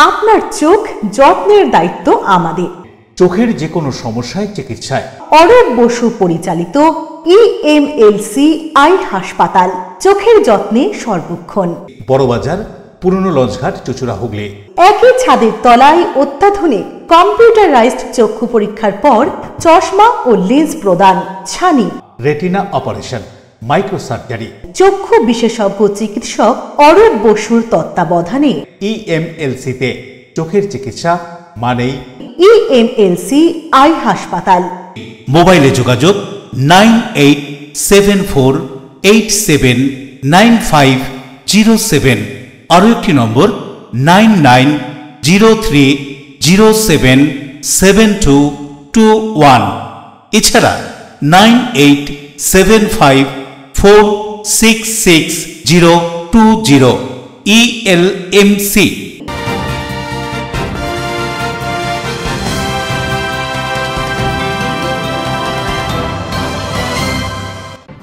আপনার চোখ যত্নের দায়িত্ব আমাদের। চোখের যে কোনো সমস্যায় চিকিৎসায় অরূপ বসু পরিচালিত EMLC আই হাসপাতাল, চোখের যত্নে সর্বক্ষণ। বড়বাজার, পুরনো লঞ্চঘাট, চুচুড়া, হুগলি। একই ছাদের তলায় অত্যাধুনিক কম্পিউটারাইজড চক্ষু পরীক্ষার পর চশমা ও লেন্স প্রদান, ছানি, রেটিনা অপারেশন, মাইক্রোসার্জারি। চক্ষু বিশেষজ্ঞ চিকিৎসক অরূপ বসুর তত্ত্বাবধানে EMLC-তে চোখের চিকিৎসা মানেই EMLC আই হাসপাতাল। মোবাইলে যোগাযোগ 9874879507। আরও একটি নম্বর 9903077221। এছাড়া 9875466020 ELMC।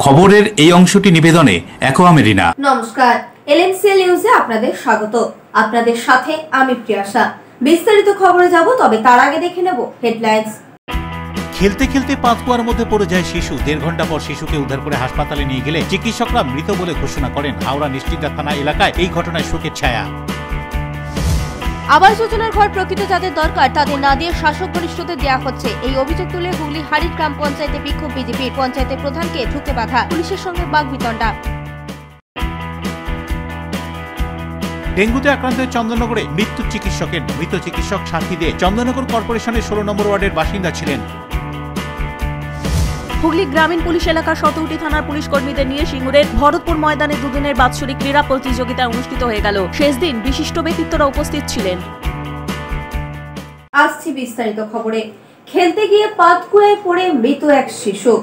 খবরের এই অংশটি নিবেদনে অ্যাকোয়া মেরিনা। নমস্কার, এলএমসিএল নিউজে আপনাদের স্বাগত। আপনাদের সাথে আমি প্রিয়াশা। বিস্তারিত খবরে যাব, তবে তার আগে দেখে নেব হেডলাইন্স। খেলতে খেলতে পাতকুয়ার মধ্যে পড়ে যায় শিশু। 1.5 ঘন্টা পর শিশুকে উদ্ধার করে হাসপাতালে নিয়ে গেলে চিকিৎসকরা মৃত বলে ঘোষণা করেন। হাওড়া নিশ্চিন্তা থানা এলাকায় এই ঘটনায় শোকের ছায়া। আবাস যোজনার ঘর প্রকৃত যাদের দরকার তাদের না দিয়ে শাসক গরিষ্ঠদের দেওয়া হচ্ছে, এই অভিযোগ তুলে হুগলি হাড়ির গ্রাম পঞ্চায়েতে বিক্ষোভ বিজেপির। পঞ্চায়েতের প্রধানকে ঢুকতে বাধা, পুলিশের সঙ্গে বাগবিতণ্ডা। ডেঙ্গুতে আক্রান্ত চন্দননগরে মৃত্যু চিকিৎসকের। মৃত চিকিৎসক সাথী দিয়ে চন্দননগর কর্পোরেশনের 16 নম্বর ওয়ার্ডের বাসিন্দা ছিলেন। হুগলি গ্রামীণ পুলিশ এলাকার সতৌটি থানার পুলিশ কর্মীদের নিয়ে সিঙ্গুরের ভরতপুর ময়দানে দুদিনের বাৎসরিক ক্রীড়া প্রতিযোগিতা অনুষ্ঠিত হয়ে গেল। শেষ দিন বিশিষ্ট ব্যক্তিত্বরা উপস্থিত ছিলেন। আসছি বিস্তারিত খবরে। খেলতে গিয়ে পাতকুয়ায় পড়ে মৃত এক শিশু।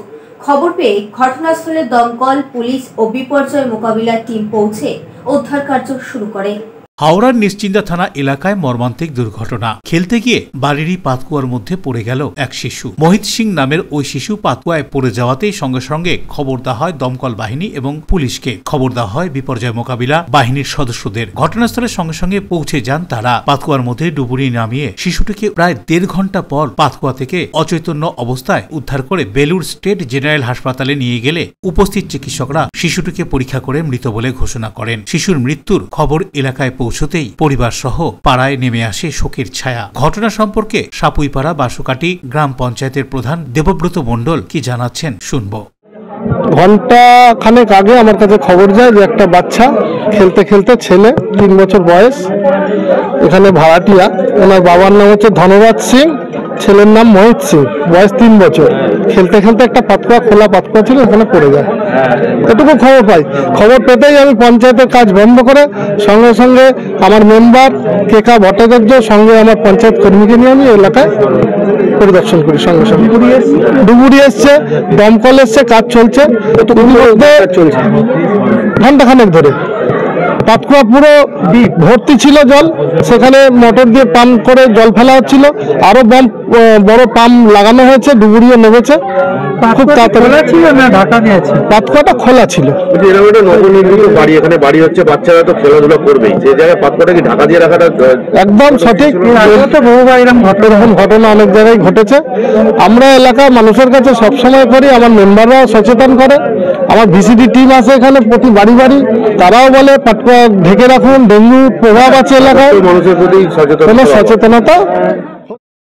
খবর পেয়ে ঘটনাস্থলে দমকল, পুলিশ ও বিপর্যয় মোকাবিলার টিম পৌঁছে উদ্ধার কার্য শুরু করে। হাওড়ার নিশ্চিন্তা থানা এলাকায় মর্মান্তিক দুর্ঘটনা। খেলতে গিয়ে বাড়িরই পাতকুয়ার মধ্যে পড়ে গেল এক শিশু। মোহিত সিং নামের ওই শিশু পাতকুয়ায় পড়ে যাওয়াতেই সঙ্গে সঙ্গে খবর দেওয়া হয় দমকল বাহিনী এবং পুলিশকে। খবর দেওয়া হয় বিপর্যয় মোকাবিলা বাহিনীর সদস্যদের। ঘটনাস্থলের সঙ্গে সঙ্গে পৌঁছে যান তারা। পাতকুয়ার মধ্যে ডুবুরি নামিয়ে শিশুটিকে প্রায় 1.5 ঘন্টা পর পাতকুয়া থেকে অচৈতন্য অবস্থায় উদ্ধার করে বেলুর স্টেট জেনারেল হাসপাতালে নিয়ে গেলে উপস্থিত চিকিৎসকরা শিশুটিকে পরীক্ষা করে মৃত বলে ঘোষণা করেন। শিশুর মৃত্যুর খবর এলাকায় পৌঁছতেই পরিবার সহ পাড়ায় নেমে আসে শোকের ছায়া। ঘটনা সম্পর্কে সাপুইপাড়া বাসুকাটি গ্রাম পঞ্চায়েতের প্রধান দেবব্রত মণ্ডল কি জানাচ্ছেন শুনবো। ঘন্টা খানেক আগে আমার কাছে খবর যায় যে একটা বাচ্চা খেলতে খেলতে, ছেলে 3 বছর বয়স, এখানে ভাড়াটিয়া, ওনার বাবার নাম হচ্ছে ধনরাজ সিং, ছেলের নাম মোহিত সিং, বয়স 3 বছর। খেলতে খেলতে একটা পাতকুয়া, খোলা পাতকুয়া ছিল, ওখানে পড়ে যায়। এটুকু খবর পাই। খবর পেতেই আমি পঞ্চায়েতের কাজ বন্ধ করে সঙ্গে সঙ্গে আমার মেম্বার কেকা ভট্টাচার্য সঙ্গে আমার পঞ্চায়েত কর্মীকে নিয়ে আমি এলাকায় পরিদর্শন করি। সঙ্গে সঙ্গে ডুবুরি এসছে, দমকল এসছে, কাজ চলছে। ঘন্টাখানেক ধরে পাতকুয়া পুরো ভর্তি ছিল জল, সেখানে মোটর দিয়ে পাম্প করে জল ফেলা হচ্ছিল। আরো বড় পাম্প লাগানো হয়েছে, ডুবুরিও নেমেছে। খুব তাড়াতাড়ি পাতকুয়াটা খোলা ছিল। একদম সঠিক, এরকম ঘটনা অনেক জায়গায় ঘটেছে। আমরা এলাকার মানুষের কাছে সবসময় করি, আমার মেম্বাররাও সচেতন করে, আমার ভিসিডি টিম আছে এখানে প্রতি বাড়ি বাড়ি, তারাও বলে পাতকুয়া ঢেকে রাখুন, ডেঙ্গু প্রভাব আছে এলাকায়, মানুষের প্রতি সচেতনতা।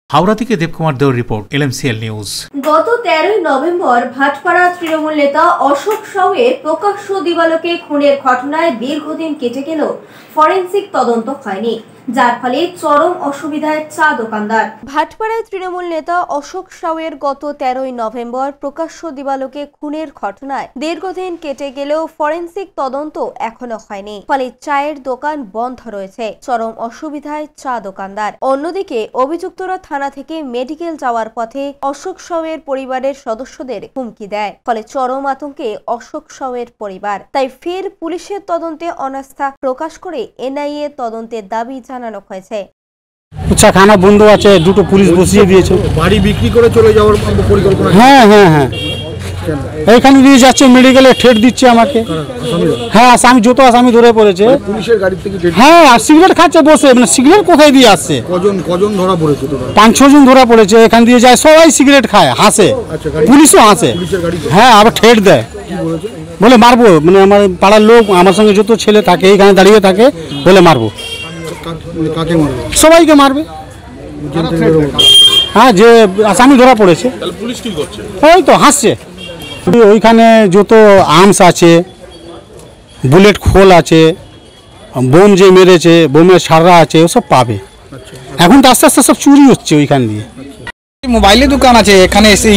হাওড়া থেকে দেবকুমার দেওর রিপোর্ট, এলএমসিএল নিউজ। গত 13 নভেম্বর ভাটপাড়া তৃণমূল নেতা অশোক সাউয়ের প্রকাশ্য দিবালোকে খুনের ঘটনায় দীর্ঘদিন কেটে গেলেও ফরেনসিক তদন্ত হয়নি, যার ফলে চরম অসুবিধায় চা দোকানদার। ভাটপাড়ায় তৃণমূল নেতা অশোক সাউয়ের গত 13 নভেম্বর প্রকাশ্য দিবালোকে খুনের ঘটনায় দীর্ঘদিন কেটে গেলেও ফরেনসিক তদন্ত এখনো হয়নি, ফলে চায়ের দোকান বন্ধ রয়েছে। চরম অসুবিধায় চা দোকানদার। অন্যদিকে অভিযুক্তরা থানা থেকে মেডিকেল যাওয়ার পথে অশোক সাউয়ের পরিবারের সদস্যদের হুমকি দেয়, ফলে চরম আতঙ্কে অশোক সাউয়ের পরিবার। তাই ফের পুলিশের তদন্তে অনাস্থা প্রকাশ করে এনআইএ তদন্তের দাবি জানানো হয়েছে। খানা বন্ধ আছে, দুটো পুলিশ বসিয়ে দিয়েছে। বাড়ি বিক্রি করে চলে যাওয়ার পরিকল্পনা? হ্যাঁ হ্যাঁ হ্যাঁ, এইখানে দিয়ে যাচ্ছে মেডিকেলে ঠেট দিচ্ছে আমাকে। হ্যাঁ আসামি, যত আসামি ধরে পড়েছে পুলিশের গাড়ি থেকে হ্যাঁ, আর সিগারেট খাচ্ছে বসে, মানে সিগারেট কোথায় দিয়ে আসছে? কজন ধরা পড়েছে? 5-6 জন ধরা পড়েছে। এখান দিয়ে যায় সবাই সিগারেট খায়, হাসে, পুলিশও হাসে। হ্যাঁ আবার ঠেট দেয়, বলে মারবো, মানে আমার পাড়ার লোক আমার সঙ্গে যত ছেলে থাকে এখানে দাঁড়িয়ে থাকে, বলে মারবো। সবাইকে মারবে। হ্যাঁ, যে আসামি ধরা পড়েছে পুলিশ কি করছে? ওই তো হাসছে। ওইখানে যত আর্মস আছে, বুলেট খোল আছে, বোম যে মেরেছে বোমের সাররা আছে, ওসব পাবে। এখন তো আস্তে আস্তে সব চুরি হচ্ছে ওইখান দিয়ে। মোবাইলের দোকান আছে এখানে, এসে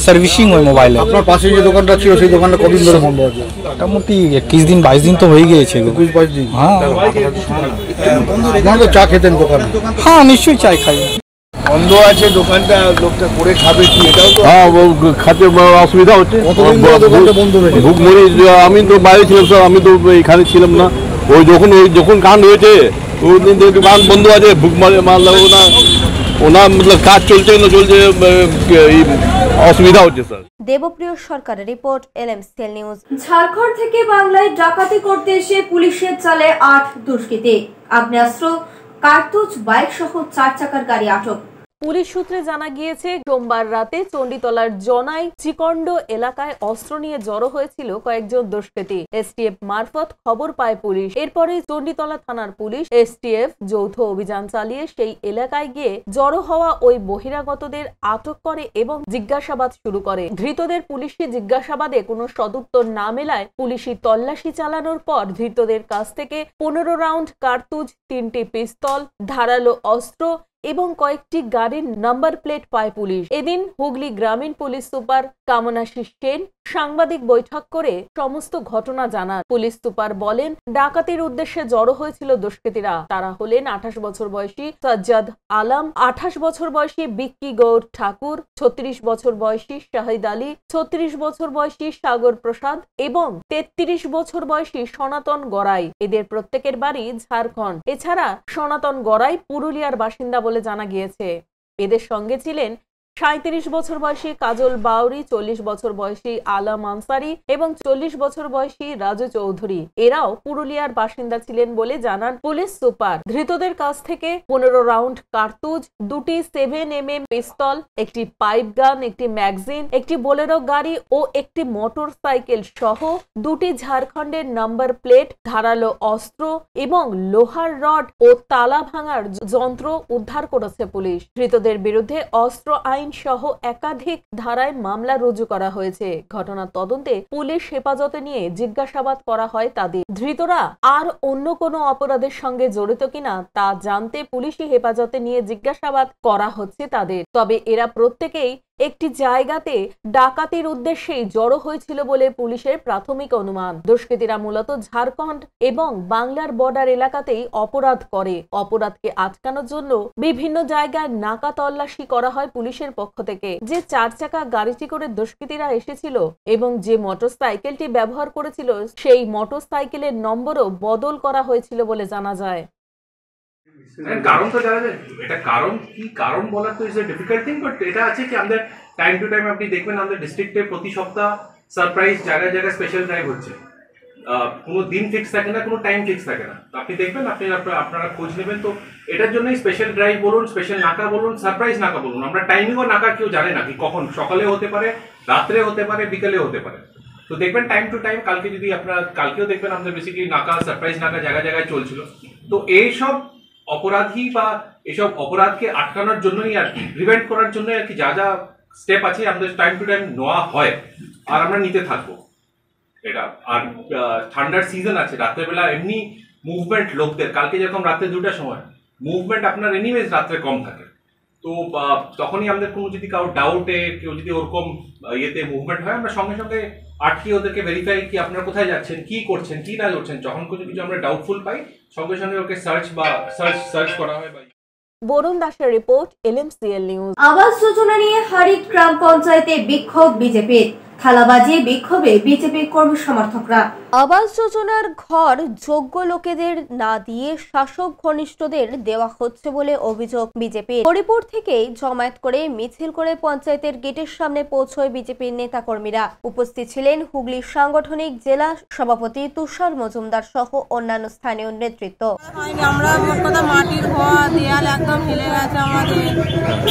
সার্ভিসিং হয় মোবাইলে। আপনার পাশে যে দোকানটা ছিল সেই দোকানটা কদিন ধরে বন্ধ আছে? মোটামুটি 21 দিন 22 দিন তো হয়ে গিয়েছে। 21-22 দিন? হ্যাঁ। তো চা খেতেন দোকানে? হ্যাঁ নিশ্চয়ই চাই খাই। বন্ধ আছে দোকানটা, লোকটা করে খাবে কি? এটাও তো হ্যাঁ, খাতে অসুবিধা হচ্ছে। দোকানটা বন্ধ রয়েছে। ভুকমরি, আমি তো বাইরে ছিলাম স্যার, আমি তো এখানে ছিলাম না। ওই যখন কাণ্ড হয়েছে ওই দিন দোকান বন্ধ আছে, ভুকমারি মারলাম না, ওনার মতলব কাজ চলছে না চলছে, অসুবিধা হচ্ছে স্যার। দেবপ্রিয় সরকারের রিপোর্ট, LMCL নিউজ। ঝাড়খণ্ড থেকে বাংলায় ডাকাতি করতে এসে পুলিশের চালে 8 দুষ্কৃতী। আগ্নেয়াস্ত্র, কার্তুজ, বাইক সহ 4 চাকার গাড়ি আটক। পুলিশ সূত্রে জানা গিয়েছে, সোমবার রাতে চণ্ডীতলার জনাই চিকন্ড এলাকায় অস্ত্র নিয়ে জড়ো হয়েছিল কয়েকজন দুষ্কৃতী। STF মারফত খবর পায় পুলিশ। এরপরে চণ্ডীতলা থানার পুলিশ STF যৌথ অভিযান চালিয়ে সেই এলাকায় গিয়ে জড়ো হওয়া ওই বহিরাগতদের আটক করে এবং জিজ্ঞাসাবাদ শুরু করে। ধৃতদের পুলিশি জিজ্ঞাসাবাদে কোনো সদুত্তর না মেলায় পুলিশি তল্লাশি চালানোর পর ধৃতদের কাছ থেকে 15 রাউন্ড কার্তুজ, 3টি পিস্তল, ধারালো অস্ত্র এবং কয়েকটি গাড়ির নাম্বার প্লেট পায় পুলিশ। এদিন হুগলি গ্রামীণ পুলিশ সুপার কামনাশী সেন সাংবাদিক বৈঠক করে সমস্ত ঘটনা জানান। পুলিশ সুপার বলেন, ডাকাতির উদ্দেশ্যে জড়ো হয়েছিল দুষ্কৃতীরা। তারা হলেন 28 বছর বয়সী সাজ্জাদ আলম, 28 বছর বয়সী বিক্কি গৌর ঠাকুর, 36 বছর বয়সী শাহিদ আলী, 36 বছর বয়সী সাগর প্রসাদ এবং 33 বছর বয়সী সনাতন গড়াই। এদের প্রত্যেকের বাড়ি ঝাড়খণ্ড। এছাড়া সনাতন গড়াই পুরুলিয়ার বাসিন্দা বলে জানা গিয়েছে। এদের সঙ্গে ছিলেন 37 বছর বয়সী কাজল বাউরি, 40 বছর বয়সী আলাম আনসারি এবং 40 বছর বয়সী রাজু চৌধুরী। এরাও পুরুলিয়ার বাসিন্দা ছিলেন বলে জানান পুলিশ সুপার। ধৃতদের কাছ থেকে 15 রাউন্ড কার্তুজ, 2টি 7mm পিস্তল, একটি পাইপ গান, একটি ম্যাগাজিন, একটি বোলেরো গাড়ি ও একটি মোটর সাইকেল সহ 2টি ঝাড়খণ্ডের নাম্বার প্লেট, ধারালো অস্ত্র এবং লোহার রড ও তালা ভাঙার যন্ত্র উদ্ধার করেছে পুলিশ। ধৃতদের বিরুদ্ধে অস্ত্র আইন সহ একাধিক ধারায় মামলা রুজু করা হয়েছে। ঘটনার তদন্তে পুলিশ হেফাজতে নিয়ে জিজ্ঞাসাবাদ করা হয় তাদের। ধৃতরা আর অন্য কোনো অপরাধের সঙ্গে জড়িত কিনা তা জানতে পুলিশি হেফাজতে নিয়ে জিজ্ঞাসাবাদ করা হচ্ছে তাদের। তবে এরা প্রত্যেকেই একটি জায়গাতে ডাকাতির উদ্দেশ্যেই জড়ো হয়েছিল বলে পুলিশের প্রাথমিক অনুমান। দুষ্কৃতীরা মূলত ঝাড়খণ্ড এবং বাংলার বর্ডার এলাকাতেই অপরাধ করে। অপরাধকে আটকানোর জন্য বিভিন্ন জায়গায় নাকা তল্লাশি করা হয় পুলিশের পক্ষ থেকে। যে 4 চাকা গাড়িটি করে দুষ্কৃতীরা এসেছিল এবং যে মোটর সাইকেলটি ব্যবহার করেছিল সেই মোটর সাইকেলের নম্বরও বদল করা হয়েছিল বলে জানা যায়। কারণ তো জানা যায়, এটা কারণ কি, কারণ বলা তো is a difficult thing, but এটা আছে কি আমাদের টাইম টু টাইম আপনি দেখবেন আমাদের ডিস্ট্রিক্টে প্রতি সপ্তাহ সারপ্রাইজ জায়গায় জায়গায় স্পেশাল ড্রাইভ হচ্ছে। কোনো দিন ফিক্স থাকে না, কোনো টাইম ফিক্স থাকে না। আপনি দেখবেন, আপনারা খোঁজ নেবেন। তো এটার জন্যই স্পেশাল ড্রাইভ বলুন, স্পেশাল নাকা বলুন, সারপ্রাইজ নাকা বলুন। আমরা টাইমিংও নাকা কেউ জানে না কি কখন, সকালে হতে পারে, রাত্রে হতে পারে, বিকেলে হতে পারে। তো দেখবেন টাইম টু টাইম, কালকেও দেখবেন আমাদের বেসিক্যালি নাকা, সারপ্রাইজ নাকা জায়গায় জায়গায় চলছিল। তো এইসব অপরাধী বা এসব অপরাধকে আটকানোর জন্যই আর কি, প্রিভেন্ট করার জন্য আর কি যা যা স্টেপ আছে আমাদের টাইম টু টাইম নেওয়া হয় আর আমরা নিতে থাকবো এটা। আর ঠান্ডার সিজন আছে, রাত্রেবেলা এমনি মুভমেন্ট লোকদের, কালকে যেরকম রাত্রে 2টার সময় মুভমেন্ট আপনার এনিওয়েজ রাত্রে কম থাকে। তো তখনই আমাদের কোনো যদি কারো ডাউটে কেউ যদি ওরকম ইয়েতে মুভমেন্ট হয়, আমরা সঙ্গে সঙ্গে আটকে ওদেরকে ভেরিফাই কি আপনারা কোথায় যাচ্ছেন, কি করছেন, কি না করছেন। যখন কিছু আমরা ডাউটফুল পাই সঙ্গে সঙ্গে ওকে সার্চ করা হয়। বরুণ দাসের report, LMCL news. Awas Yojana নিয়ে হারিট গ্রাম পঞ্চায়েতে বিক্ষোভ বিজেপির। থালা বাজিয়ে বিক্ষোভে বিজেপি কর্মী সমর্থকরা। আবাস যোজনার ঘর যোগ্য লোকেদের না দিয়ে শাসক ঘনিষ্ঠদের দেওয়া হচ্ছে বলে অভিযোগ বিজেপির। হরিপুর থেকেই জমায়েত করে মিছিল করে পঞ্চায়েতের গেটের সামনে পৌঁছয় বিজেপির নেতাকর্মীরা। উপস্থিত ছিলেন হুগলির সাংগঠনিক জেলা সভাপতি তুষার মজুমদার সহ অন্যান্য স্থানীয় নেতৃত্ব। আমরা মাটির ঘর দেয়াল একদম ফেলে গেছে, আমাদের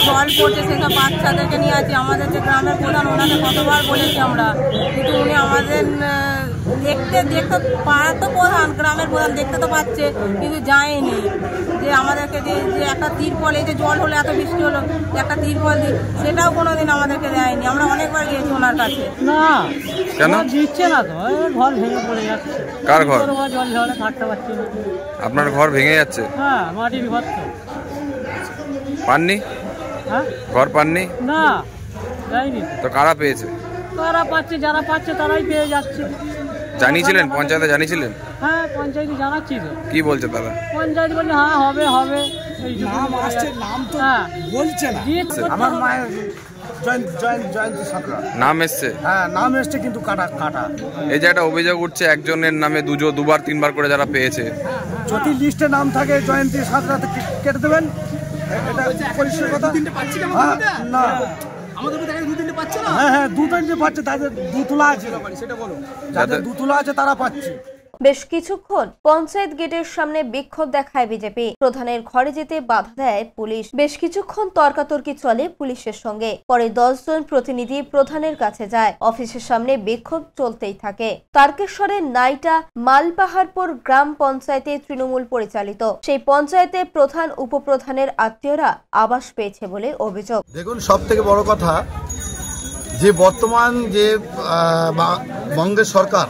জল পড়ছে, সেসব বাচ্চাদেরকে নিয়ে আছি। আমাদের যে গ্রামের প্রধান, ওনাকে কতবার বলেছি আমরা, কিন্তু উনি আমাদের দেখতে পাড়া তো প্রধান, গ্রামের প্রধান দেখতে তো পাচ্ছে, কিন্তু যায়নি যে আমাদেরকে যে একটা তিরপল, এই যে জল হলো, এত বৃষ্টি হলো, একটা তিরপল দিই, সেটাও কোনোদিন আমাদেরকে দেয়নি। আমরা অনেকবার গিয়েছি ওনার কাছে। না কেন দিচ্ছে না তো, ঘর ভেঙে পড়ে যাচ্ছে। কার ঘর? জল ঝড়ে থাকতে পারছি না। আপনার ঘর ভেঙে যাচ্ছে? হ্যাঁ, মাটির ঘর তো। পাননি? হ্যাঁ, ঘর পাননি? না, যায়নি। তো কারা পেয়েছে? কারা পাচ্ছে, যারা পাচ্ছে তারাই পেয়ে যাচ্ছে। জানিয়েছিলেন পঞ্চায়েতে? জানিয়েছিলেন? হ্যাঁ, পঞ্চায়েতে জানাচ্ছি তো। কি বলছে তারা? পঞ্চায়েত বলছে হ্যাঁ হবে হবে। নাম আসছে, নাম তো বলছে না। আমার মায়ের জয়ন্তী সাঁতরা নাম এসছে? হ্যাঁ, নাম এসছে, কিন্তু কাটা। এই যে একটা অভিযোগ উঠছে একজনের নামে দুবার তিনবার করে যারা পেয়েছে, যদি লিস্টে নাম থাকে জয়ন্তী সাঁতরা কেটে দেবেন। এটা পরিষ্কার কথা। না, আমাদের দু-তিনটে পাচ্ছে না। হ্যাঁ, দু-তিনটে পাচ্ছে, তাদের দুতলা আছে, সেটা বলো। যাদের দুতলা আছে তারা পাচ্ছে। বেশ কিছুক্ষণ পঞ্চায়েত গেটের সামনে বিক্ষোভ দেখায় বিজেপি। প্রধানের ঘরে যেতে বাধা দেয় পুলিশ। বেশ কিছুক্ষণ তর্কাতর্কি চলে পুলিশের সঙ্গে। পরে 10 জন প্রতিনিধি প্রধানের কাছে যায়। অফিসের সামনে বিক্ষোভ চলতেই থাকে। তারকেশ্বরের নাইটা মালপাহাড়পুর গ্রাম পঞ্চায়েতে তৃণমূল পরিচালিত সেই পঞ্চায়েতে প্রধান উপপ্রধানের আত্মীয়রা আবাস পেয়েছে বলে অভিযোগ। দেখুন, সব থেকে বড় কথা যে বর্তমান যে বঙ্গের সরকার,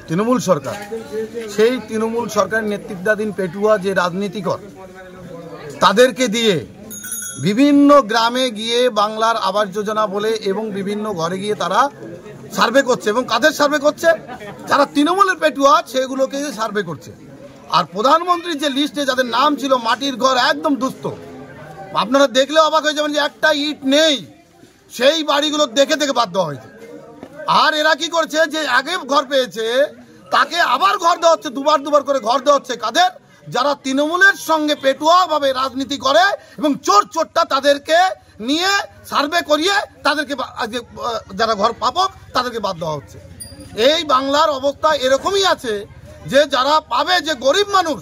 তৃণমূল সরকার, সেই তৃণমূল সরকারের নেতৃত্বাধীন পেটুয়া যে রাজনীতিকর, তাদেরকে দিয়ে বিভিন্ন গ্রামে গিয়ে বাংলার আবাস যোজনা বলে এবং বিভিন্ন ঘরে গিয়ে তারা সার্ভে করছে। এবং কাদের সার্ভে করছে? যারা তৃণমূলের পেটুয়া, সেগুলোকে সার্ভে করছে। আর প্রধানমন্ত্রীর যে লিস্টে যাদের নাম ছিল মাটির ঘর, একদম দুস্থ, আপনারা দেখলে অবাক হয়ে যাবেন যে একটা ইট নেই, সেই বাড়িগুলো দেখে বাদ দেওয়া হয়েছে। আর এরা কি করছে, যে আগে ঘর পেয়েছে তাকে আবার ঘর দেওয়া হচ্ছে, দুবার করে ঘর দেওয়া হচ্ছে। কাদের? যারা তৃণমূলের সঙ্গে পেটুয়া ভাবে রাজনীতি করে এবং চোরটা তাদেরকে নিয়ে সার্ভে করিয়ে তাদেরকে যারা ঘর পাবক তাদেরকে বাদ দেওয়া হচ্ছে। এই বাংলার অবস্থা এরকমই আছে যে যারা পাবে, যে গরিব মানুষ,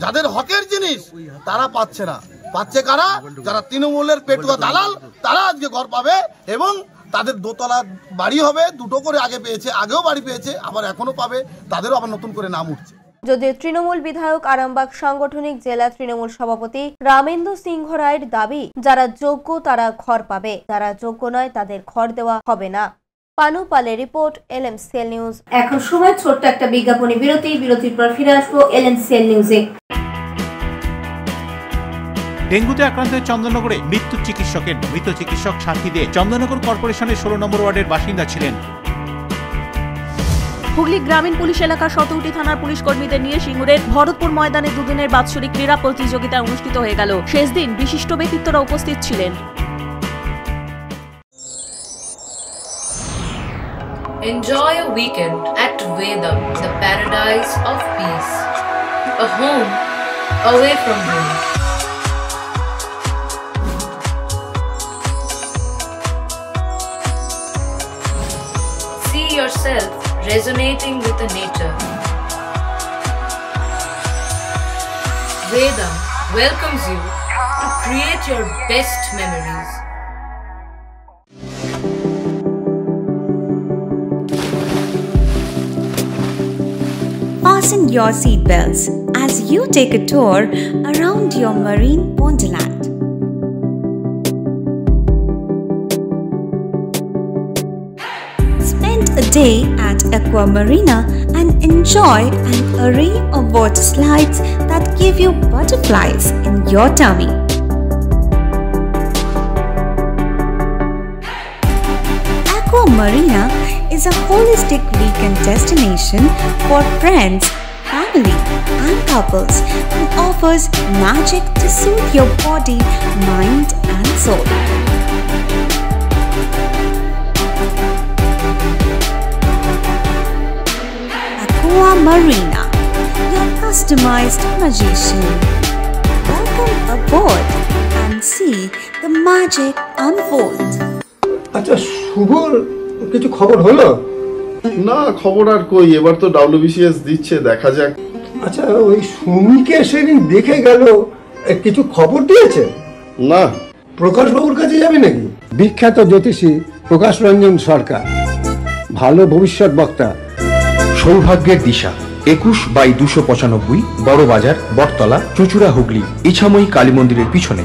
যাদের হকের জিনিস, তারা পাচ্ছে না। পাচ্ছে কারা? যারা তৃণমূলের পেটুয়া দালাল, তারা আজকে ঘর পাবে এবং তাদের দোতলা বাড়ি হবে। দুটো করে আগে পেয়েছে, আগেও বাড়ি পেয়েছে, আবার এখনো পাবে, তাদেরও আবার নতুন করে নাম উঠছে। যদিও তৃণমূল বিধায়ক আরামবাগ সাংগঠনিক জেলা তৃণমূল সভাপতি রামেন্দ্র সিংহ রায়ের দাবি, যারা যোগ্য তারা ঘর পাবে, যারা যোগ্য নয় তাদের ঘর দেওয়া হবে না। পানু পালের রিপোর্ট, LMCL নিউজ। এখন সময় ছোট্ট একটা বিজ্ঞাপনী বিরতির পর ফিরে আসবো LMCL নিউজে। ডেঙ্গুতে আক্রান্ত চন্দননগরে মৃত্যু চিকিৎসকের। মৃত চিকিৎসক সাক্ষী দিয়ে চন্দননগর কর্পোরেশনের 16 নম্বর ওয়ার্ডের বাসিন্দা ছিলেন। হুগলি গ্রামীণ পুলিশ এলাকার শতউটি থানার পুলিশ কর্মীদের নিয়ে সিঙ্গুরের ভরতপুর ময়দানে দুদিনের বাৎসরিক ক্রীড়া প্রতিযোগিতা অনুষ্ঠিত হয়ে গেল। শেষ দিন বিশিষ্ট ব্যক্তিত্বরা উপস্থিত ছিলেন। Enjoy a weekend at Vedam, the paradise of peace. A home away from home. See yourself resonating with the nature. Vedam welcomes you to create your best memories. Fasten your seatbelts as you take a tour around your marine wonderland. Spend a day at Aqua Marina and enjoy an array of water slides that give you butterflies in your tummy. Aqua Marina is a holistic weekend destination for friends, family and couples and offers magic to soothe your body, mind and soul. Aqua Marina, your customized magician. Welcome aboard and see the magic unfold. আচ্ছা, শুভর কিছু খবর হলো? না, খবর আর কই, এবার তো WBCS দিচ্ছে, দেখা যাক। আচ্ছা, ওই সুমিকে সেদিন দেখে গেল, কিছু খবর দিয়েছে? না। প্রকাশ বাবুর কাছে যাবে নাকি? বিখ্যাত জ্যোতিষী প্রকাশ রঞ্জন সরকার, ভালো ভবিষ্যৎ বক্তা। সৌভাগ্যের দিশা 21/295 বড় বাজার, বটতলা, চুচুড়া, হুগলি, ইছাময়ী কালী মন্দিরের পিছনে।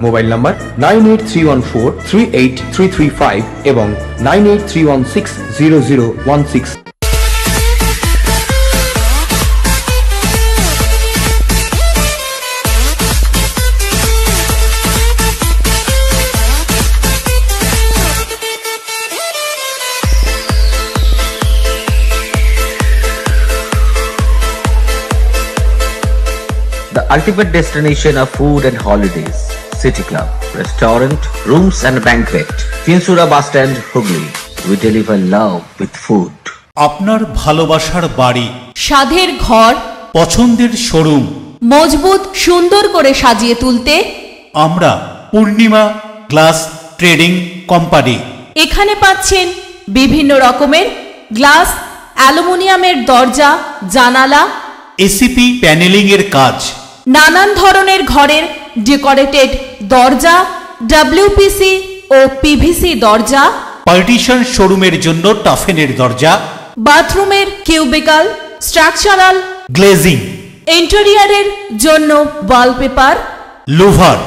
মোবাইল নাম্বার 9831438335 এবং 9831600016। The ultimate destination of food and holidays. City Club, restaurant, rooms and banquet. Finsura Bus Stand, Hugli. We deliver love with food. আপনার ভালোবাসার বাড়ি, স্বাদের ঘর, পছন্দের শোরুম মজবুত সুন্দর করে সাজিয়ে তুলতে আমরা পূর্ণিমা গ্লাস ট্রেডিং কোম্পানি। এখানে পাচ্ছেন বিভিন্ন রকমের গ্লাস, অ্যালুমিনিয়ামের দরজা, জানালা, এসিপি প্যানেলিং এর কাজ, নানান ধরনের ঘরের ডেকোরেটেড দরজা, ডব্লিউপিসি ও পিভিসি দরজা, পার্টিশন শোরুমের জন্য টাফেনের দরজা, বাথরুমের কিউবিকাল, স্ট্রাকচারাল গ্লেজিং, ইন্টেরিয়রের জন্য wallpaper, louver,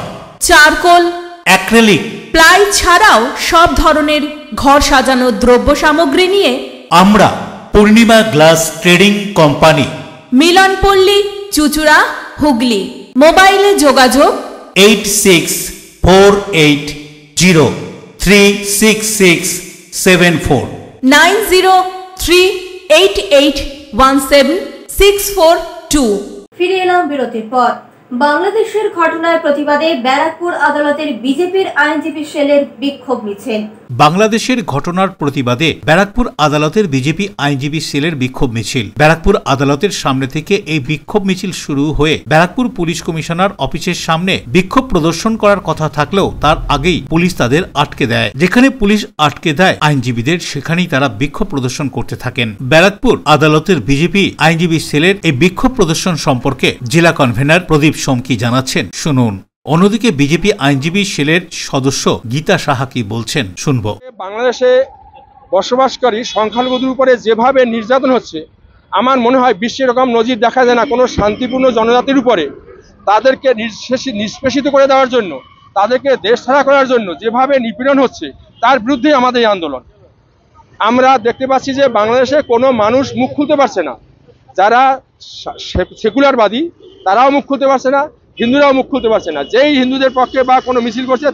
charcoal, acrylic, ply ছাড়াও সব ধরনের ঘর সাজানোর দ্রব্য সামগ্রী নিয়ে আমরা Purnima glass trading company, Milanpalli, চুচুড়া, হুগলি। মোবাইলে যোগাযোগ 8640366674 9038817642। ফিরে এলাম বিরতির পর। বাংলাদেশের ঘটনার প্রতিবাদে ব্যারাকপুর আদালতের বিজেপির আইনজীবী সেলের বিক্ষোভ মিছিল। বাংলাদেশের ঘটনার প্রতিবাদে ব্যারাকপুর আদালতের বিজেপি আইনজীবী সেলের বিক্ষোভ মিছিল। ব্যারাকপুর আদালতের সামনে থেকে এই বিক্ষোভ মিছিল শুরু হয়ে ব্যারাকপুর পুলিশ কমিশনার অফিসের সামনে বিক্ষোভ প্রদর্শন করার কথা থাকলেও তার আগেই পুলিশ তাদের আটকে দেয়। যেখানে পুলিশ আটকে দেয় আইনজীবীদের, সেখানেই তারা বিক্ষোভ প্রদর্শন করতে থাকেন। ব্যারাকপুর আদালতের বিজেপি আইনজীবী সেলের এই বিক্ষোভ প্রদর্শন সম্পর্কে জেলা কনভেনর প্রদীপ সোমকি জানাচ্ছেন, শুনুন। অন্যদিকে বিজেপি আইনজীবী সেলের সদস্য গীতা সাহা কি বলছেন শুনব। বাংলাদেশে বসবাসকারী সংখ্যালঘুদের উপরে যেভাবে নির্যাতন হচ্ছে, আমার মনে হয় বিশ্বে এরকম নজির দেখা যায় না। কোনো শান্তিপূর্ণ জনজাতির উপরে তাদেরকে নিষ্পেষিত করে দেওয়ার জন্য, তাদেরকে দেশ ছাড়া করার জন্য যেভাবে নিপীড়ন হচ্ছে, তার বিরুদ্ধে আমাদের এই আন্দোলন। আমরা দেখতে পাচ্ছি যে বাংলাদেশে কোনো মানুষ মুখ খুলতে পারছে না। যারা সেকুলারবাদী তারাও মুখ খুলতে পারছে না, হিন্দুরাও মুখ খুলতে পারছে না। যেই হিন্দুদের পক্ষে বা কোনো মিছিল করছে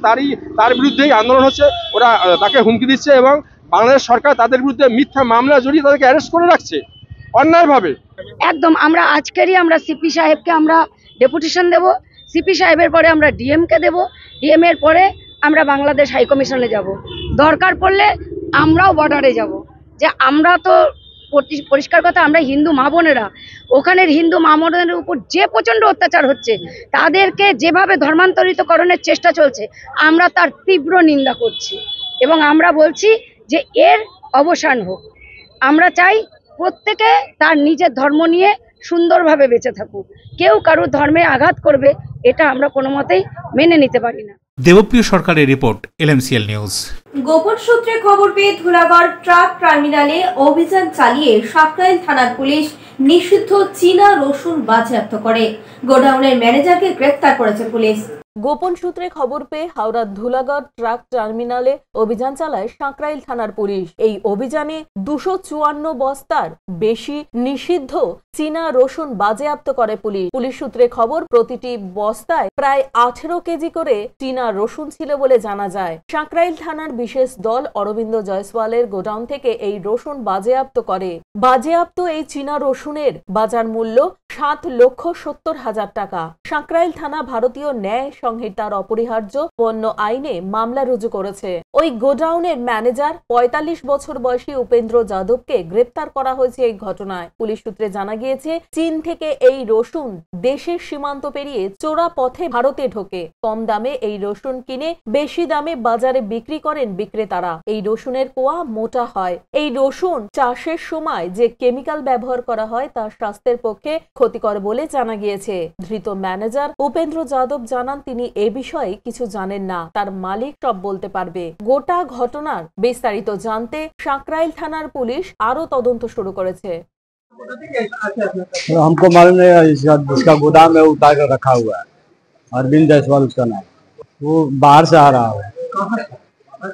তার বিরুদ্ধেই আন্দোলন হচ্ছে। ওরা তাকে হুমকি দিচ্ছে এবং বাংলাদেশ সরকার তাদের বিরুদ্ধে মিথ্যা মামলা জড়িয়ে তাদেরকে অ্যারেস্ট করে রাখছে অন্যায়ভাবে। একদম আমরা আজকেরই সিপি সাহেবকে আমরা ডেপুটেশন দেব, সিপি সাহেবের পরে আমরা ডিএমকে দেব, ডিএম এর পরে আমরা বাংলাদেশ হাইকমিশনে যাব, দরকার পড়লে আমরাও বর্ডারে যাব। যে আমরা তো পরিষ্কার কথা, আমরা হিন্দু মা বোনেরা, ওখানের হিন্দু মা বোনের উপর যে প্রচণ্ড অত্যাচার হচ্ছে, তাদেরকে যেভাবে ধর্মান্তরিতকরণের চেষ্টা চলছে, আমরা তার তীব্র নিন্দা করছি এবং আমরা বলছি যে এর অবসান হোক। আমরা চাই প্রত্যেকে তার নিজের ধর্ম নিয়ে সুন্দরভাবে বেঁচে থাকুক। কেউ কারোর ধর্মে আঘাত করবে, এটা আমরা কোনো মতেই মেনে নিতে পারি না। দেবপ্রিয় সরকারের রিপোর্ট, LMCL নিউজ। গোপন সূত্রে খবর পেয়ে ধুলাগড় ট্রাক টার্মিনালে অভিযান চালিয়ে সাকরাইল থানার পুলিশ নিষিদ্ধ চীনা রসুন বাজেয়াপ্ত করে। গোডাউনের ম্যানেজারকে গ্রেফতার করেছে পুলিশ। গোপন সূত্রে খবর পেয়ে হাওড়ার ধুলাগড় ট্রাক টার্মিনালে অভিযান চালায় সাকরাইল থানার পুলিশ। এই অভিযানে 254 বস্তার বেশি নিষিদ্ধ চীনা রসুন বাজেয়াপ্ত করে পুলিশ। পুলিশ সূত্রে খবর, প্রতিটি বস্তায় প্রায় 18 কেজি করে চীনা রসুন ছিল বলে জানা যায়। সাকরাইল থানার বিশেষ দল অরবিন্দ জয়সওয়ালের গোডাউন থেকে এই রসুন বাজেয়াপ্ত করে। বাজেয়াপ্ত এই চীনা রসুনের বাজার মূল্য 7,70,000 টাকা। সাঁকরাইল থানা ভারতীয় ন্যায় সংহিতার অপরিহার্য পণ্য আইনে মামলা রুজু করেছে। ওই গোডাউনের ম্যানেজার 45 বছর বয়সী উপেন্দ্র যাদবকে গ্রেপ্তার করা হয়েছে এই ঘটনায়। পুলিশ সূত্রে জানা গিয়েছে, চীন থেকে এই রসুন দেশের সীমান্ত পেরিয়ে চোরা পথে ভারতে ঢোকে। কম দামে এই রসুন কিনে বেশি দামে বাজারে বিক্রি করেন বিক্রেতারা। এই রসুনের কোয়া মোটা হয়। এই রসুন চাষের সময় যে কেমিক্যাল ব্যবহার করা হয় তা স্বাস্থ্যের পক্ষে ক্ষতিকর বলে জানা গিয়েছে। ধৃত ম্যানেজার উপেন্দ্র যাদব জানান, তিনি এ বিষয়ে কিছু জানেন না, তার মালিক সব বলতে পারবে। গোটা ঘটনার বিস্তারিত জানতে সাঁকরাইল থানার পুলিশ আরো তদন্ত শুরু করেছে। हमको मालूम नहीं है, इसका गोदाम में उतार कर रखा हुआ है। अरविंद जायसवाल उसका नाम। वो बाहर से आ रहा है,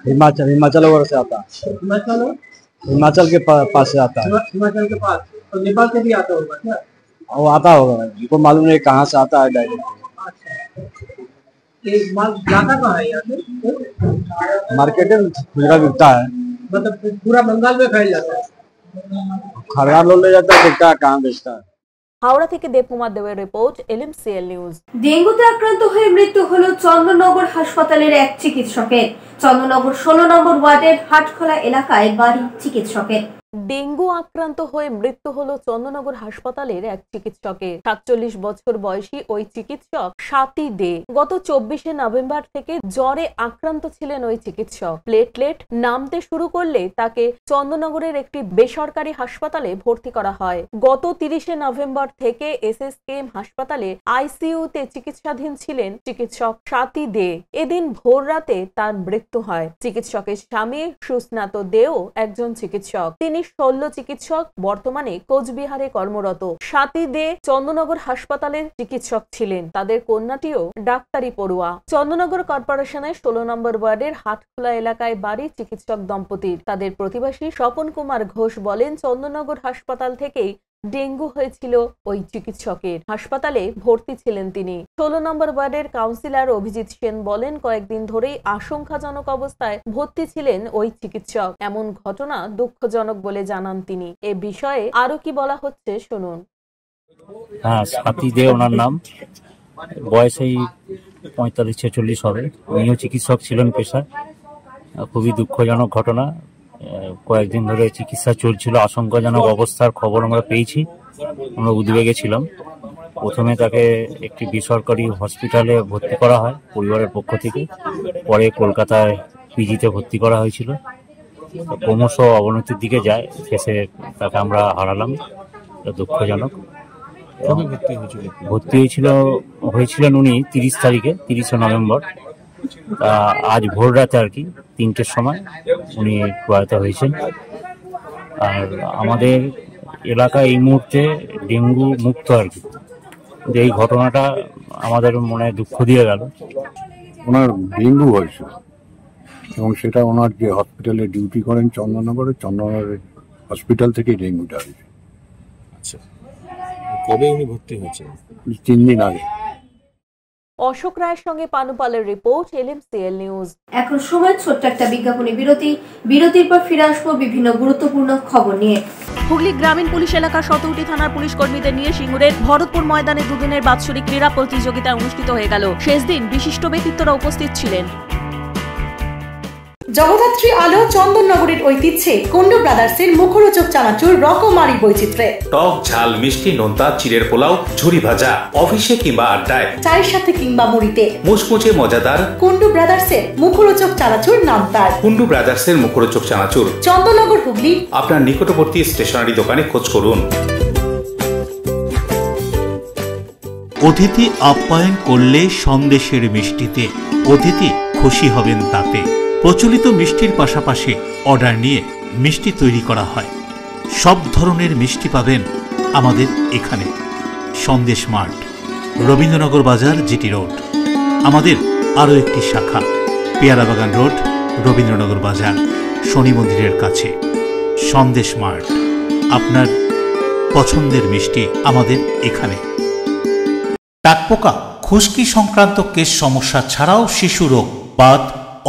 हिमाचल वगैरह से आता है। हिमाचल के पास से आता है। हिमाचल के पास तो नेपाल से भी आता होगा क्या? वो आता होगा, हमको मालूम नहीं कहाँ से आता है डायरेक्ट। माल जाता कहाँ है यहाँ से? मार्केट में खुदरा बिकता है, मतलब पूरा बंगाल में फैल जाता है। खरगार लोग ले जाता है, देखता है कहाँ बेचता है। হাওড়া থেকে দেবকুমার দেবের রিপোর্ট, LMCL নিউজ। ডেঙ্গুতে আক্রান্ত হয়ে মৃত্যু হলো চন্দননগর হাসপাতালের এক চিকিৎসকের। চন্দননগর 16 নম্বর ওয়ার্ডের হাটখোলা এলাকায় বাড়ি চিকিৎসকের। ডেঙ্গু আক্রান্ত হয়ে মৃত্যু হলো চন্দননগর হাসপাতালের এক চিকিৎসকের। 47 বছর বয়সী ওই চিকিৎসক স্বাতী দে গত 24 নভেম্বর থেকে জ্বরে আক্রান্ত ছিলেন ওই চিকিৎসক। প্লেটলেট নামতে শুরু করলে তাকে চন্দননগরের একটি বেসরকারি হাসপাতালে ভর্তি করা হয়। গত 30 নভেম্বর থেকে SSKM হাসপাতালে ICU-তে চিকিৎসাধীন ছিলেন চিকিৎসক স্বাতী দে। এদিন ভোর রাতে তার মৃত্যু হয়। চিকিৎসকের স্বামী সুস্নাত দেও একজন চিকিৎসক। তিনি শল্য চিকিৎসক, বর্তমানে কোচবিহারে কর্মরত। স্বাতী দে চন্দননগর হাসপাতালের চিকিৎসক ছিলেন। তাদের কন্যাটিও ডাক্তারি পড়ুয়া। চন্দননগর কর্পোরেশনের 16 নম্বর ওয়ার্ডের হাটখোলা এলাকায় বাড়ি চিকিৎসক দম্পতির। তাদের প্রতিবেশী স্বপন কুমার ঘোষ বলেন, চন্দননগর হাসপাতাল থেকেই ডেঙ্গু হয়েছিল ওই চিকিৎসকের। হাসপাতালে ভর্তি ছিলেন তিনি। 16 নম্বর ওয়ার্ডের কাউন্সিলর অভিজিৎ সেন বলেন, কয়েকদিন ধরেই আশঙ্কাজনক অবস্থায় ভর্তি ছিলেন ওই চিকিৎসক। এমন ঘটনা দুঃখজনক বলে জানান তিনি। এ বিষয়ে আরো কি বলা হচ্ছে শুনুন। হ্যাঁ, স্বাতী দে ওনার নাম। বয়স এই 45-46 হবে। উনিও চিকিৎসক ছিলেন পেশায়। খুবই দুঃখজনক ঘটনা। কয়েকদিন ধরে চিকিৎসা চলছিল। আশঙ্কাজনক অবস্থার খবর আমরা পেয়েছি। আমরা উদ্বেগে ছিলাম। প্রথমে তাকে একটি বেসরকারি হসপিটালে ভর্তি করা হয় পরিবারের পক্ষ থেকে। পরে কলকাতায় পিজিতে ভর্তি করা হয়েছিল। ক্রমশ অবনতির দিকে যায়, শেষে তাকে আমরা হারালাম। দুঃখজনক। ভর্তি হয়েছিলেন উনি 30 তারিখে, 30 নভেম্বর। আজ ভোর রাতে আর কি 3টের সময় উনি প্রয়াত হয়েছেন। আর আমাদের এলাকা এই মুহূর্তে ডেঙ্গু মুক্ত আর কি। এই ঘটনাটা আমাদের মনে দুঃখ দিয়ে গেল। ওনার ডেঙ্গু হয়েছিল এবং সেটা ওনার যে হসপিটালে ডিউটি করেন চন্দননগরের হসপিটাল থেকে ডেঙ্গুটা হয়েছে। আচ্ছা, কবে উনি ভর্তি হয়েছেন? 3 দিন আগে। অশোক রায়ের সঙ্গে পানুপালের রিপোর্ট, LMCL নিউজ। এখন সময় ছোট্ট একটা বিজ্ঞাপনী বিরতি। বিরতির পর ফিরে আসবো বিভিন্ন গুরুত্বপূর্ণ খবর নিয়ে। হুগলি গ্রামীণ পুলিশ এলাকার 17টি থানার পুলিশ কর্মীদের নিয়ে সিঙ্গুরের ভরতপুর ময়দানে দুদিনের বাৎসরিক ক্রীড়া প্রতিযোগিতা অনুষ্ঠিত হয়ে গেল। শেষ দিন বিশিষ্ট ব্যক্তিত্বরা উপস্থিত ছিলেন। জগদ্ধাত্রী আলো চন্দননগরের ঐতিহ্যে কুন্ডু ব্রাদার্সের মুখরোচক চানাচুর রকমারি বৈচিত্র্যে। টক ঝাল মিষ্টি নোনতা চিড়ের পোলাও ঝুরি ভাজা অফিসে কিংবা আড্ডায়, চায়ের সাথে কিংবা মুড়িতে মুচমুচে মজাদার কুন্ডু ব্রাদার্সের মুখরোচক চানাচুর নাম তার। কুন্ডু ব্রাদার্সের মুখরোচক চানাচুর চন্দননগর হুগলি। আপনার নিকটবর্তী স্টেশনারি দোকানে খোঁজ করুন। অতিথি আপ্যায়ন করলে সন্দেশের মিষ্টিতে অতিথি খুশি হবেন তাতে। প্রচলিত মিষ্টির পাশাপাশি অর্ডার নিয়ে মিষ্টি তৈরি করা হয়। সব ধরনের মিষ্টি পাবেন আমাদের এখানে। সন্দেশ মার্ট, রবীন্দ্রনগর বাজার, জিটি রোড। আমাদের আরও একটি শাখা পেয়ারাবাগান রোড, রবীন্দ্রনগর বাজার, শনি মন্দিরের কাছে। সন্দেশ মার্ট, আপনার পছন্দের মিষ্টি আমাদের এখানে। টাকপোকা, খুশকি সংক্রান্ত কেশ সমস্যা ছাড়াও শিশু রোগ, বাত,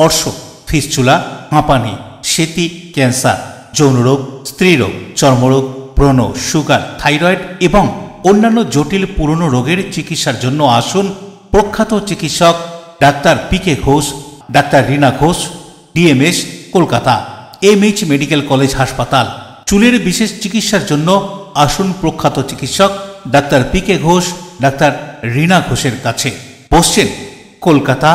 অর্শ, ফিস্চুলা, হাঁপানি, সেতি, ক্যান্সার, যৌনরোগ, স্ত্রীরোগ, চর্মরোগ, ব্রণ, সুগার, থাইরয়েড এবং অন্যান্য জটিল পুরনো রোগের চিকিৎসার জন্য আসুন প্রখ্যাত চিকিৎসক doctor P K Ghosh, doctor Rina Ghosh, DMS, Kolkata, MH medical college হাসপাতাল। চুলের বিশেষ চিকিৎসার জন্য আসুন প্রখ্যাত চিকিৎসক ডাক্তার পিকে ঘোষ, ডাক্তার রীনা ঘোষের কাছে। বসছেন কলকাতা,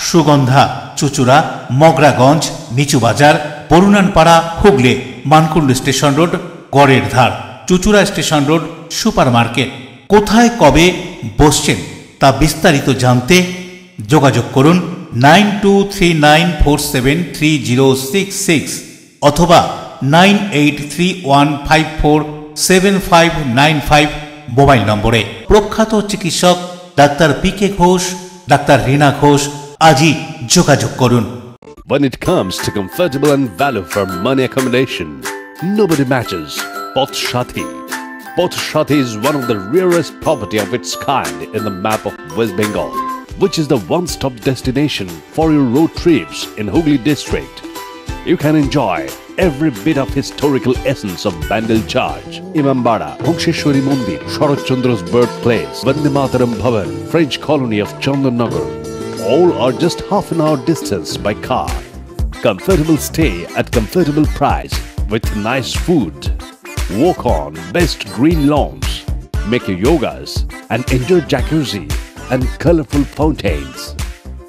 সুগন্ধা, চুচুড়া, মগরাগঞ্জ, নিচু বাজার, বরুণানপাড়া, হুগলি, মানকুণ্ডু স্টেশন রোড, গড়ের ধার, চুচুড়া স্টেশন রোড, সুপার মার্কেট। কোথায় কবে বসছেন তা বিস্তারিত জানতে যোগাযোগ করুন 9239473066 অথবা 9831547595 মোবাইল নম্বরে। প্রখ্যাত চিকিৎসক ডাক্তার পিকে ঘোষ, ডাক্তার রীনা ঘোষ, আজই যোগাযোগ করুন। When it comes to comfortable and value for money accommodation, nobody matches Poth Shati. Poth Shati is one of the rarest property of its kind in the map of West Bengal, which is the one-stop destination for your road trips in Hooghly district. You can enjoy every bit of historical essence of Bandel Church, Imambara, Bhongsheshwari Mandir, Sharat Chandra's birthplace, Vande Mataram Bhavan, French colony of Chandannagar. All are just half an hour distance by car. Comfortable stay at comfortable price with nice food. Walk on best green lawns, make your yogas and enjoy jacuzzi and colorful fountains.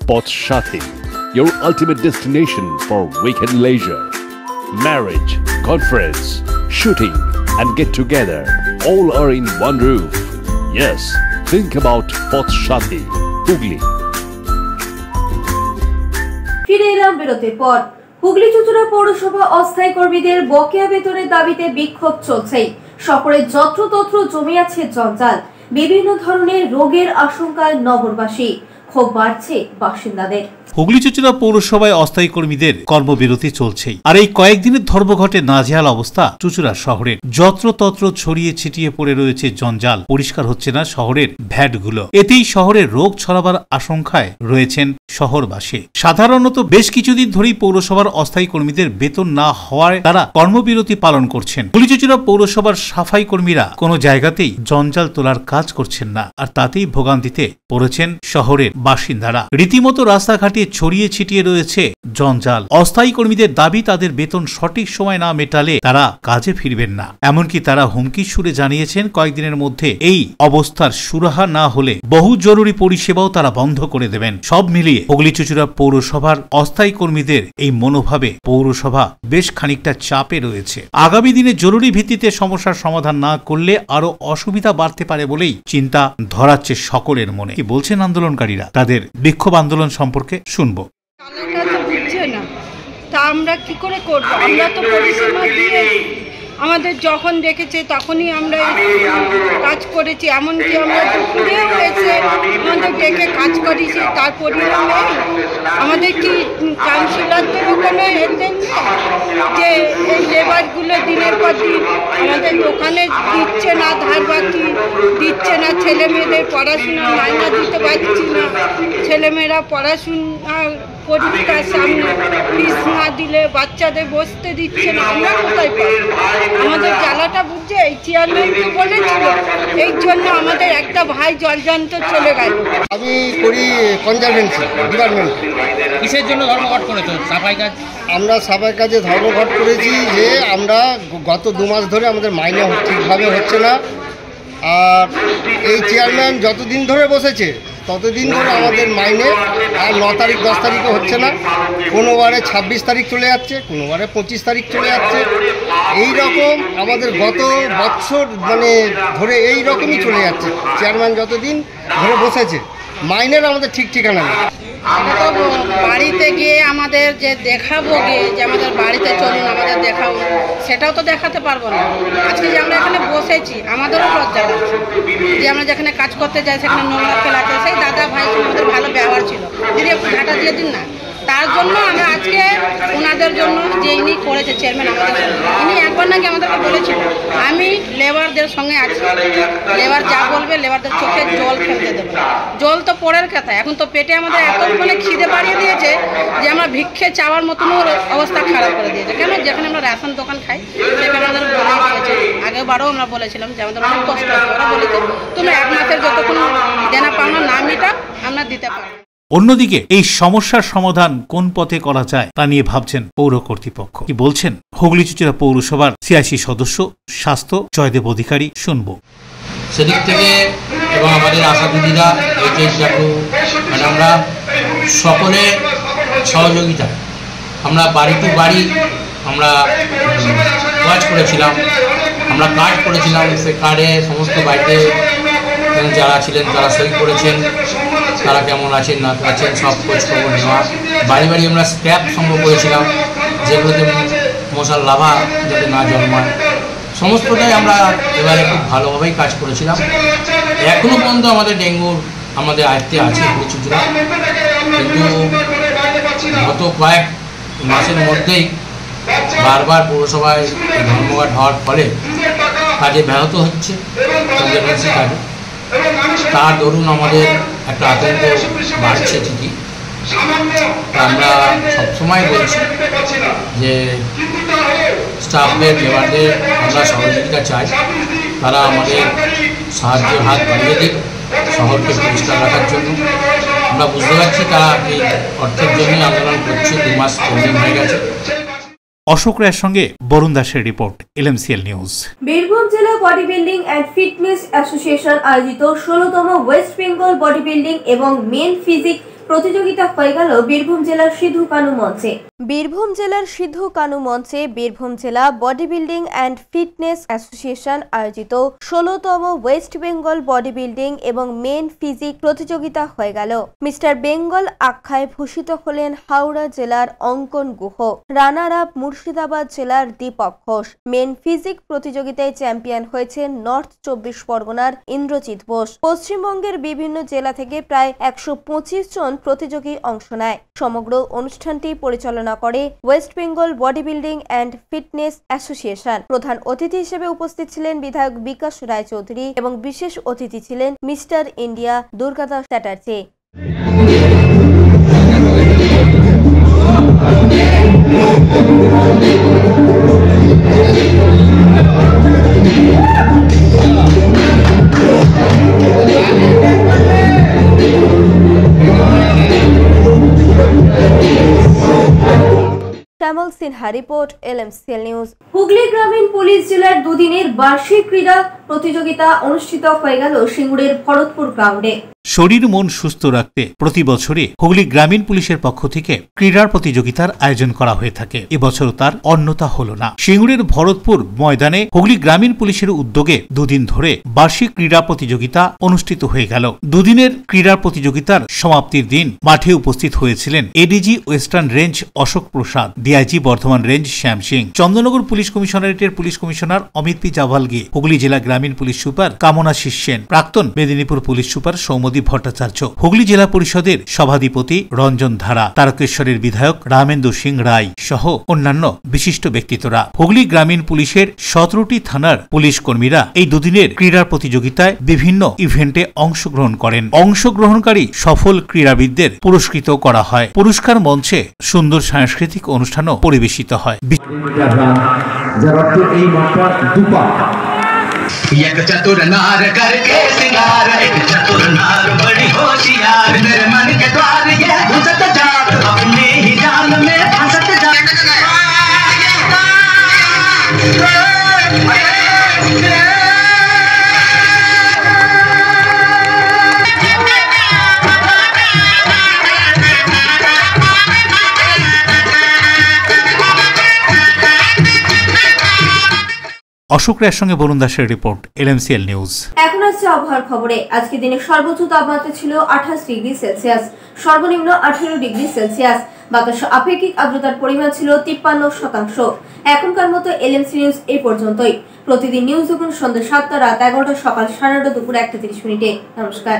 Poth Shati, your ultimate destination for weekend leisure. Marriage, conference, shooting and get together all are in one roof. Yes, think about Poth Shati, Hooghly. ফিরে এলাম বিরতির পর। হুগলি চুচুড়া পৌরসভা অস্থায়ী কর্মীদের বকেয়া বেতনের দাবিতে বিক্ষোভ চলছেই। শহরে যত্রতত্র জমে আছে জঞ্জাল, বিভিন্ন ধরনের রোগের আশঙ্কায় নগরবাসী, ক্ষোভ বাড়ছে বাসিন্দাদের। হুগলি চুচুড়া পৌরসভায় অস্থায়ী কর্মীদের কর্মবিরতি চলছেই। আর এই কয়েকদিনের ধর্মঘটে নাজেহাল অবস্থা চুচুড়া শহরের। যত্রতত্র ছড়িয়ে ছিটিয়ে পড়ে রয়েছে জঞ্জাল, পরিষ্কার হচ্ছে না শহরের ভ্যাটগুলো। এতেই শহরের রোগ ছড়াবার আশঙ্কায় রয়েছেন শহরবাসী। সাধারণত বেশ কিছুদিন ধরেই পৌরসভার অস্থায়ী কর্মীদের বেতন না হওয়ায় তারা কর্মবিরতি পালন করছেন। হুগলি চুচুড়া পৌরসভার সাফাই কর্মীরা কোনো জায়গাতেই জঞ্জাল তোলার কাজ করছেন না, আর তাতেই ভোগান্তিতে পড়েছেন শহরের বাসিন্দারা। রীতিমতো রাস্তাঘাটে ছড়িয়ে ছিটিয়ে রয়েছে জঞ্জাল। অস্থায়ী কর্মীদের দাবি তাদের বেতন সঠিক সময় না মেটালে তারা কাজে ফিরবেন না। এমনকি তারা হুমকি সুরে জানিয়েছেন কয়েকদিনের মধ্যে এই অবস্থার সুরাহা না হলে বহু জরুরি পরিষেবাও তারা বন্ধ করে দেবেন। সব মিলিয়ে হুগলি চুচুড়া পৌরসভার অস্থায়ী কর্মীদের এই মনোভাবে পৌরসভা বেশ খানিকটা চাপে রয়েছে। আগামী দিনে জরুরি ভিত্তিতে সমস্যার সমাধান না করলে আরো অসুবিধা বাড়তে পারে বলেই চিন্তা ধরাচ্ছে সকলের মনে। কি বলছেন আন্দোলনকারীরা, তাদের বিক্ষোভ আন্দোলন সম্পর্কে শুনবো। তা আমরা কি করে করব? আমরা তো পরিষেবা দিয়ে আমাদের যখন দেখেছে তখনই আমরা কাজ করেছি। এমনকি আমরা দুপুরেও এসে আমাদের ডেকে কাজ করেছি, তার পরিণাম আমাদের কি কাউন্সিলরদেরও কোনো হেলদেন যে এই লেবারগুলো দিনের পর দিন আমাদের দোকানে দিচ্ছে না, ধার বাকি দিচ্ছে না, ছেলে মেয়েদের পড়াশোনা মাইনা দিতে পারছি না, ছেলেমেয়েরা পড়াশোনা পরীক্ষার সামনে ফিস না দিলে বাচ্চাদের বসতে দিচ্ছে না, আমরা কোথায় পাবো? আমাদের জ্বালাটা বুঝছে এই চেয়ারম্যান তো বলেছিল, এই জন্য আমাদের একটা ভাই জলজান্ত চলে গেল। আমি করি কনজারভেন্সি ডিপার্টমেন্ট। কিসের জন্য ধর্মঘট করেছো? সাফাই কাজ? আমরা সাফাই কাজে ধর্মঘট করেছি যে আমরা গত 2 মাস ধরে আমাদের মাইনে ঠিকভাবে হচ্ছে না। আর এই চেয়ারম্যান যতদিন ধরে বসেছে ততদিন ধরে আমাদের মাইনে আর 9 তারিখ 10 তারিখে হচ্ছে না, কোনোবারে 26 তারিখ চলে যাচ্ছে, কোনোবারে 25 তারিখ চলে যাচ্ছে। এই রকম আমাদের গত বছর ধরে এই রকমই চলে যাচ্ছে। চেয়ারম্যান যতদিন ধরে বসেছে মাইনের আমাদের ঠিক ঠিকানা নেই। এটা তো বাড়িতে গিয়ে আমাদের যে দেখাবো গিয়ে যে আমাদের বাড়িতে চলুন আমাদের দেখাবো, সেটাও তো দেখাতে পারবো না। আজকে যে আমরা এখানে বসেছি আমাদেরও লজ্জা লাগছে যে আমরা যেখানে কাজ করতে যাই সেখানে নোংরা ফেলাতে। সেই দাদা ভাই আমাদের ভালো ব্যবহার ছিল, দিদি একটু ঘাটা দিয়ে দিন না, তার জন্য আমরা আজ আজকে ওনাদের জন্য যে ইনি করেছে চেয়ারম্যান আমাদের, ইনি একবার নাকি আমাদেরকে বলেছিল আমি লেবারদের সঙ্গে আছি, লেবার যা বলবে লেবারদের চোখে জল ফেলতে দেবে। জল তো পরের কথা, এখন তো পেটে আমাদের এত মানে খিদে বাড়িয়ে দিয়েছে যে আমরা ভিক্ষে চাওয়ার মতনও অবস্থা খারাপ করে দিয়েছে। কেন? যেখানে আমরা রেশন দোকান খাই সেখানে আমাদের বলেই দিয়েছে, আগেবারও আমরা বলেছিলাম যে আমাদের অনেক কষ্ট হচ্ছে, ওরা বলেছে তুমি এক মাসের যতক্ষণ দেনা পাওনা না মেটাও আমরা দিতে পারি। অন্যদিকে এই সমস্যার সমাধান কোন পথে করা যায় তা নিয়ে ভাবছেন পৌর কর্তৃপক্ষ। কি বলছেন হুগলি চুঁচুড়া পৌরসভার সিআইসি সদস্য স্বাস্থ্য জয়দেব অধিকারী, শুনবো। সেদিক থেকে এবং আমাদের আশা দিদিরা মানে আমরা সকলে সহযোগিতা, আমরা বাড়ি টু বাড়ি আমরা কাজ করেছিলাম, সে কার্ডে সমস্ত বাড়িতে যারা ছিলেন তারা সই করেছেন, তারা কেমন আছেন না আছেন সব খোঁজ খবর নেওয়া। বাড়ি বাড়ি আমরা স্ক্র্যাপ সংগ্রহ করেছিলাম, যেগুলোতে মশার লাভা যাতে না জন্মায়, সমস্তটাই আমরা এবারে খুব ভালোভাবেই কাজ করেছিলাম। এখনও পর্যন্ত আমাদের ডেঙ্গুর আমাদের আয়ত্তে আছে চুঁচুড়া, কিন্তু গত কয়েক মাসের মধ্যেই বারবার পৌরসভায় ধর্মঘট হওয়ার ফলে কাজে ব্যাহত হচ্ছে, কাজে তার দরুন আমাদের একটা আতঙ্ক বাড়ছে ঠিকই। আমরা সবসময় বলছি যে স্টাফদের লেবারদের আমরা সহযোগিতা চাই, তারা আমাদের সাহায্যের হাত বাড়িয়ে দিক শহরকে পরিষ্কার রাখার জন্য। আমরা বুঝতে পারছি তারা এই অর্থের জন্যই আন্দোলন করছে, 2 মাস পেন্ডিং হয়ে গেছে। অশোক রায়ের সঙ্গে বরুণ দাসের রিপোর্ট, LMCL নিউজ। বীরভূম জেলা body building and fitness association আয়োজিত 16তম ওয়েস্ট বেঙ্গল বডি বিল্ডিং এবং মেন ফিজিক প্রতিযোগিতা হয়ে গেল বীরভূম জেলার সিধু কানু মঞ্চে। বীরভূম জেলার সিধু কানু মঞ্চে বীরভূম জেলা body building and fitness association আয়োজিত 16তম ওয়েস্ট বেঙ্গল বডি বিল্ডিং এবং মেন ফিজিক প্রতিযোগিতা হয়ে গেল। মিস্টার বেঙ্গল আখ্যায় ভূষিত হলেন হাওড়া জেলার অঙ্কন গুহ, রানার আপ মুর্শিদাবাদ জেলার দীপক ঘোষ। মেন ফিজিক প্রতিযোগিতায় চ্যাম্পিয়ন হয়েছে নর্থ 24 পরগনার ইন্দ্রজিৎ বোস। পশ্চিমবঙ্গের বিভিন্ন জেলা থেকে প্রায় 125 জন প্রতিযোগী অংশ নেয়। সমগ্র অনুষ্ঠানটি পরিচালনা করে West Bengal body building and fitness association. প্রধান অতিথি হিসেবে উপস্থিত ছিলেন বিধায়ক বিকাশ রায়চৌধুরী এবং বিশেষ অতিথি ছিলেন mister India Durgadas Chatterjee. Shyamal Sinha report, LMCL news. Hooghly গ্রামীণ পুলিশ জেলার দুদিনের বার্ষিক ক্রীড়া প্রতিযোগিতা অনুষ্ঠিত হয়ে গেল সিঙ্গুরের ভরতপুর গ্রাউন্ডে। শরীর মন সুস্থ রাখতে প্রতি বছরই হুগলি গ্রামীণ পুলিশের পক্ষ থেকে ক্রীড়ার প্রতিযোগিতার আয়োজন করা হয়ে থাকে। এবছরও তার অন্যতা হলো না। সিঙ্গুরের ভরতপুর ময়দানে হুগলি গ্রামীণ পুলিশের উদ্যোগে দুদিন ধরে বার্ষিক ক্রীড়া প্রতিযোগিতা অনুষ্ঠিত হয়ে গেল। দুদিনের ক্রীড়া প্রতিযোগিতার সমাপ্তির দিন মাঠে উপস্থিত হয়েছিলেন ADG western range Ashok Prasad, DIG Bardhaman range Shyam Singh, Chandannagar police কমিশনারেটের পুলিশ কমিশনার অমিত পি জাভালগি, হুগলি জেলা গ্রামীণ পুলিশ সুপার কামনা শিষ্যেন, প্রাক্তন মেদিনীপুর পুলিশ সুপার সৌমদীপ ভট্টাচার্য, হুগলি জেলা পরিষদের সভাধিপতি রঞ্জন ধারা, তারকেশ্বরের বিধায়ক রামেন্দু সিং রায় সহ অন্যান্য বিশিষ্ট ব্যক্তিত্বরা। হুগলি গ্রামীণ পুলিশের 17টি থানার পুলিশ কর্মীরা এই দুদিনের ক্রীড়া প্রতিযোগিতায় বিভিন্ন ইভেন্টে অংশগ্রহণ করেন। অংশগ্রহণকারী সফল ক্রীড়াবিদদের পুরস্কৃত করা হয়। পুরস্কার মঞ্চে সুন্দর সাংস্কৃতিক অনুষ্ঠানও পরিবেশিত হয়। एक चतुर नार करके सिंगार, एक चतुर नार बड़ी होशियार, मेरे मन के द्वार ये घुसत जात, अपने ही जाल में फंसत जात। অশোক রায়ের সঙ্গে বরুণ দাসের রিপোর্ট, LMCL নিউজ। এখন আসছে আবহাওয়ার খবরে। আজকে দিনে সর্বোচ্চ তাপমাত্রা ছিল 28 ডিগ্রি সেলসিয়াস, সর্বনিম্ন 18 ডিগ্রি সেলসিয়াস। বাতাসে আপেক্ষিক আর্দ্রতার পরিমাণ ছিল 53%। এখনকার মতো LMC নিউজ এই পর্যন্তই। প্রতিদিন নিউজ দেখুন সন্ধ্যা 7টা, রাত 11টা, সকাল 9:30, দুপুর 1:30। নমস্কার।